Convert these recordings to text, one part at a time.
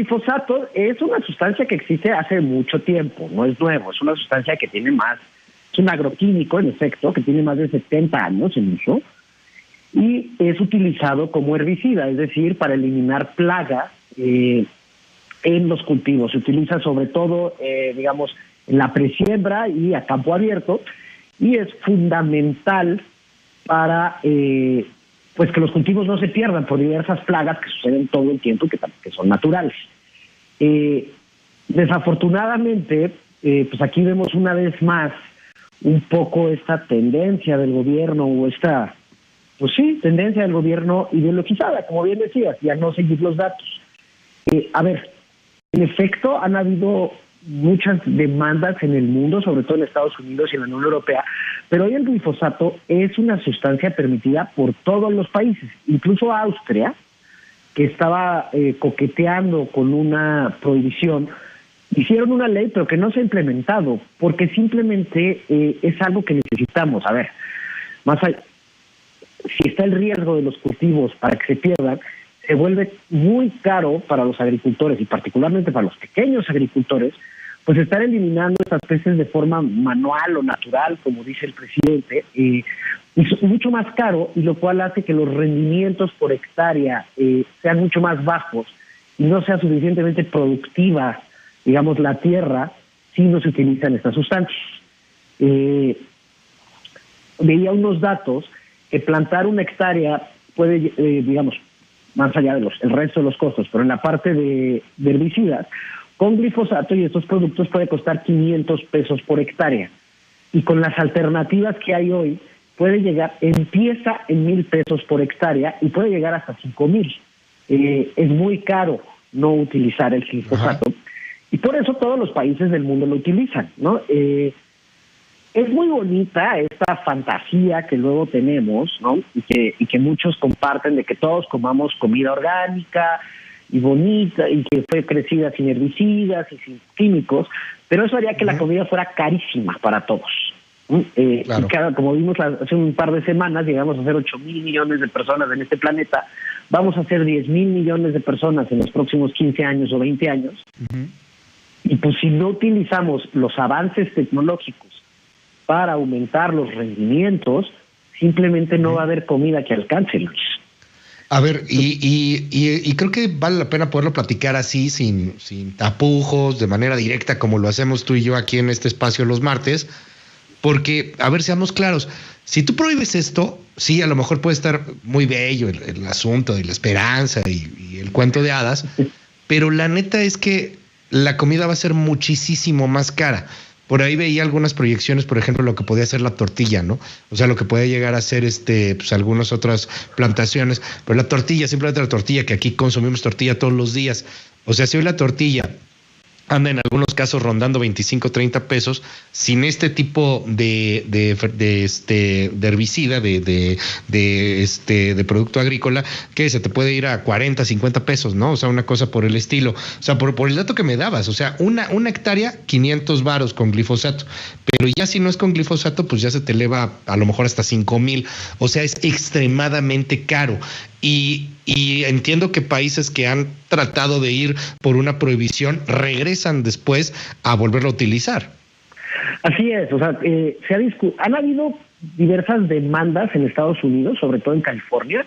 glifosato es una sustancia que existe hace mucho tiempo, no es nuevo, es una sustancia que tiene más, es un agroquímico, en efecto, que tiene más de 70 años en uso, y es utilizado como herbicida, es decir, para eliminar plagas en los cultivos. Se utiliza sobre todo, digamos, en la presiembra y a campo abierto, y es fundamental para pues que los cultivos no se pierdan por diversas plagas que suceden todo el tiempo y que son naturales. Desafortunadamente, pues aquí vemos una vez más un poco esta tendencia del gobierno o esta, pues sí, tendencia del gobierno ideologizada, como bien decías, y a no seguir los datos. A ver, en efecto, han habido muchas demandas en el mundo, sobre todo en Estados Unidos y en la Unión Europea, pero hoy el glifosato es una sustancia permitida por todos los países, incluso Austria, que estaba coqueteando con una prohibición. Hicieron una ley, pero que no se ha implementado, porque simplemente es algo que necesitamos. A ver, más allá, si está el riesgo de los cultivos para que se pierdan, se vuelve muy caro para los agricultores y particularmente para los pequeños agricultores, pues estar eliminando estas especies de forma manual o natural, como dice el presidente, es mucho más caro, y lo cual hace que los rendimientos por hectárea sean mucho más bajos y no sea suficientemente productiva, digamos, la tierra si no se utilizan estas sustancias. Veía unos datos que plantar una hectárea puede, digamos, más allá de el resto de los costos, pero en la parte de herbicidas, con glifosato y estos productos puede costar 500 pesos por hectárea. Y con las alternativas que hay hoy, empieza en 1,000 pesos por hectárea y puede llegar hasta 5,000. Es muy caro no utilizar el glifosato. Ajá. Y por eso todos los países del mundo lo utilizan, ¿no? Es muy bonita esta fantasía que luego tenemos, ¿no? Y que muchos comparten de que todos comamos comida orgánica y bonita y que fue crecida sin herbicidas y sin químicos, pero eso haría que la comida fuera carísima para todos. Claro. Y como vimos hace un par de semanas, llegamos a ser 8,000 millones de personas en este planeta, vamos a ser 10,000 millones de personas en los próximos 15 años o 20 años. Y pues si no utilizamos los avances tecnológicos para aumentar los rendimientos, simplemente no va a haber comida que alcance, Luis. A ver, y creo que vale la pena poderlo platicar así, sin tapujos, de manera directa, como lo hacemos tú y yo aquí en este espacio los martes, porque, a ver, seamos claros, si tú prohíbes esto, sí, a lo mejor puede estar muy bello el asunto de la esperanza y el cuento de hadas, pero la neta es que la comida va a ser muchísimo más cara. Por ahí veía algunas proyecciones, por ejemplo, lo que podía ser la tortilla, ¿no? O sea, lo que puede llegar a ser pues algunas otras plantaciones, pero la tortilla, simplemente la tortilla, que aquí consumimos tortilla todos los días. O sea, si hoy la tortilla anda en algunos casos rondando 25, 30 pesos, sin este tipo de herbicida, de producto agrícola, que se te puede ir a 40, 50 pesos, ¿no? O sea, una cosa por el estilo. O sea, por el dato que me dabas, o sea, una hectárea, 500 varos con glifosato, pero ya si no es con glifosato, pues ya se te eleva a lo mejor hasta 5,000. O sea, es extremadamente caro. Y entiendo que países que han tratado de ir por una prohibición regresan después a volverlo a utilizar. Así es, o sea, han habido diversas demandas en Estados Unidos, sobre todo en California,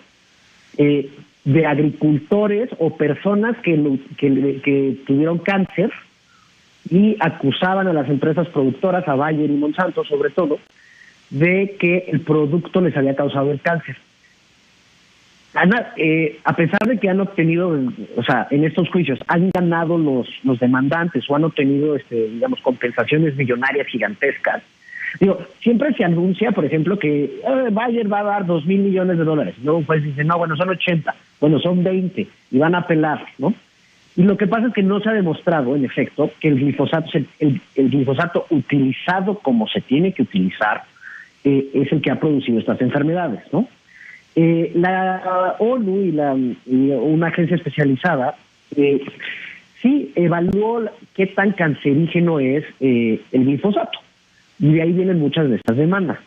de agricultores o personas que tuvieron cáncer y acusaban a las empresas productoras, a Bayer y Monsanto sobre todo, de que el producto les había causado el cáncer. A pesar de que han obtenido, o sea, en estos juicios han ganado los demandantes o han obtenido, digamos, compensaciones millonarias gigantescas. Digo, siempre se anuncia, por ejemplo, que Bayer va a dar 2,000 millones de dólares. Luego pues dicen, no, bueno, son 80, bueno, son 20 y van a apelar, ¿no? Y lo que pasa es que no se ha demostrado, en efecto, que el glifosato utilizado como se tiene que utilizar es el que ha producido estas enfermedades, ¿no? La ONU y una agencia especializada sí evaluó qué tan cancerígeno es el glifosato, y de ahí vienen muchas de estas demandas.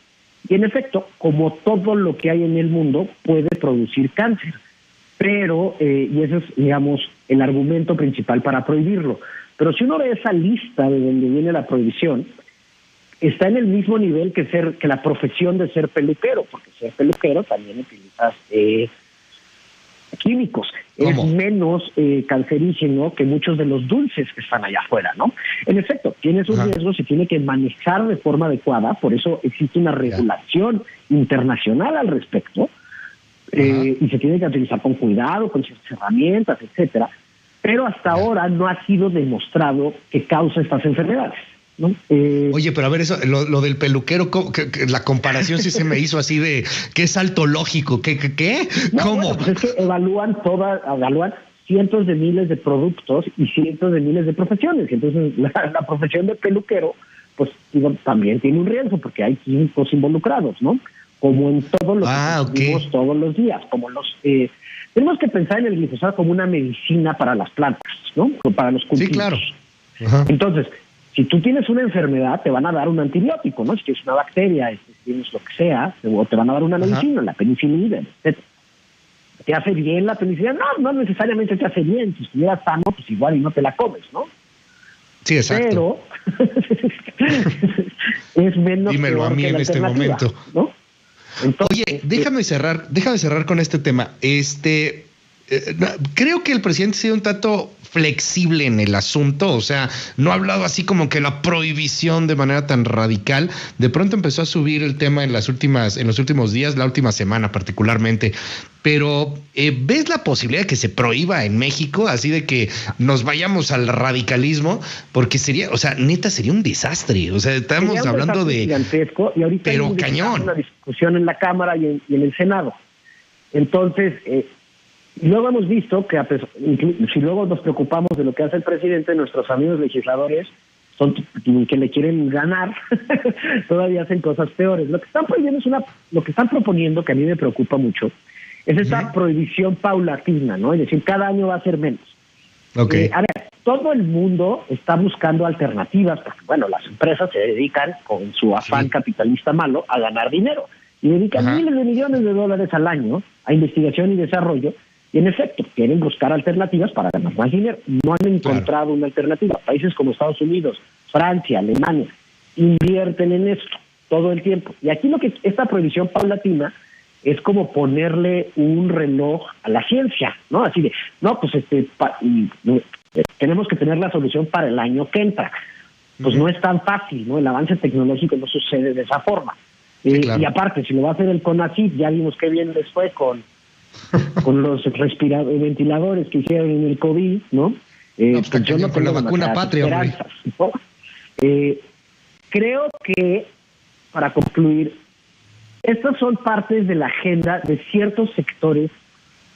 Y en efecto, como todo lo que hay en el mundo, puede producir cáncer, pero, y ese es, digamos, el argumento principal para prohibirlo. Pero si uno ve esa lista de donde viene la prohibición, está en el mismo nivel que la profesión de ser peluquero, porque ser peluquero también utilizas químicos. ¿Cómo? Es menos cancerígeno que muchos de los dulces que están allá afuera, ¿no? En efecto, tiene sus riesgos, se tiene que manejar de forma adecuada, por eso existe una regulación internacional al respecto, y se tiene que utilizar con cuidado, con ciertas herramientas, etcétera, pero hasta ahora no ha sido demostrado que causa estas enfermedades, ¿no? Oye, pero a ver, eso, lo del peluquero, que la comparación sí se me hizo así de que es salto lógico. ¿Qué? No, ¿Cómo? bueno, pues es que evalúan cientos de miles de productos y cientos de miles de profesiones. Entonces, la profesión de peluquero, pues digo, también tiene un riesgo porque hay químicos involucrados, ¿no? Como en todo lo que vivimos todos los días, como tenemos que pensar en el glifosato como una medicina para las plantas, ¿no? O para los cultivos. Sí, claro. Entonces, si tú tienes una enfermedad, te van a dar un antibiótico, ¿no? Si tienes una bacteria, si tienes lo que sea, o te van a dar una medicina, la penicilina, etc. ¿Te hace bien la penicilina? No necesariamente te hace bien. Si estuvieras sano, pues igual y no te la comes, ¿no? Sí, exacto. Pero es menos. Dímelo a mí en este momento, ¿no? Entonces, oye, déjame cerrar con este tema. Creo que el presidente ha sido un tanto flexible en el asunto, o sea, no ha hablado así como que la prohibición de manera tan radical. De pronto empezó a subir el tema en los últimos días, la última semana particularmente. Pero ¿ves la posibilidad de que se prohíba en México, así de que nos vayamos al radicalismo? Porque sería, o sea, neta sería un desastre. O sea, estamos hablando de gigantesco, y ahorita pero hay cañón. Una discusión en la Cámara y en el Senado. Entonces, luego hemos visto que si luego nos preocupamos de lo que hace el presidente, nuestros amigos legisladores son que le quieren ganar, todavía hacen cosas peores. Lo que están prohibiendo lo que están proponiendo, que a mí me preocupa mucho, es esta prohibición paulatina, ¿no? Es decir, cada año va a ser menos. Okay. A ver, todo el mundo está buscando alternativas, porque, bueno, las empresas se dedican, con su afán capitalista malo, a ganar dinero. Y dedican miles de millones de dólares al año a investigación y desarrollo. Y en efecto, quieren buscar alternativas para ganar más dinero. No han encontrado una alternativa. Países como Estados Unidos, Francia, Alemania, invierten en esto todo el tiempo. Y aquí esta prohibición paulatina es como ponerle un reloj a la ciencia, ¿no? Así de, no, pues tenemos que tener la solución para el año que entra. Pues no es tan fácil, ¿no? El avance tecnológico no sucede de esa forma. Claro. Y aparte, si lo va a hacer el CONACYT, ya vimos qué bien les fue con los ventiladores que hicieron en el COVID, ¿no? Pues con la vacuna patria, hombre. ¿No? Creo que, para concluir, estas son partes de la agenda de ciertos sectores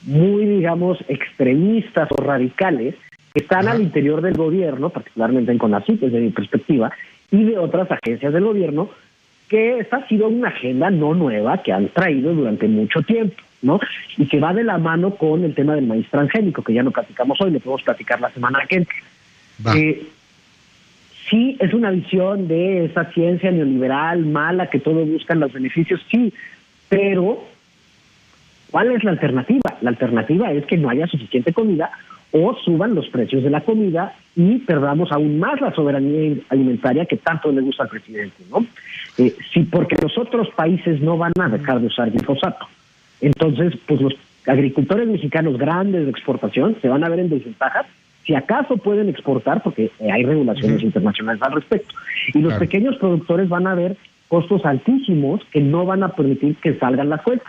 muy, digamos, extremistas o radicales que están al interior del gobierno, particularmente en CONACYT, desde mi perspectiva, y de otras agencias del gobierno, que esta ha sido una agenda no nueva que han traído durante mucho tiempo, ¿no? Y que va de la mano con el tema del maíz transgénico, que ya no platicamos hoy, lo podemos platicar la semana que entra. Sí, es una visión de esa ciencia neoliberal mala que todos buscan los beneficios, sí, pero ¿cuál es la alternativa? La alternativa es que no haya suficiente comida o suban los precios de la comida y perdamos aún más la soberanía alimentaria que tanto le gusta al presidente, ¿no? Sí, porque los otros países no van a dejar de usar glifosato. Entonces, pues los agricultores mexicanos grandes de exportación se van a ver en desventajas. Si acaso pueden exportar, porque hay regulaciones internacionales al respecto. Y los pequeños productores van a ver costos altísimos que no van a permitir que salgan las cuentas.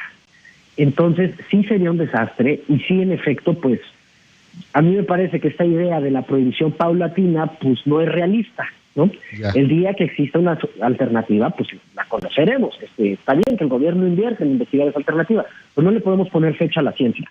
Entonces, sí sería un desastre y sí, en efecto, pues, a mí me parece que esta idea de la prohibición paulatina, pues, no es realista, ¿no? El día que exista una alternativa, pues, la conoceremos. Está bien que el gobierno invierte en investigar esa alternativa, pero no le podemos poner fecha a la ciencia.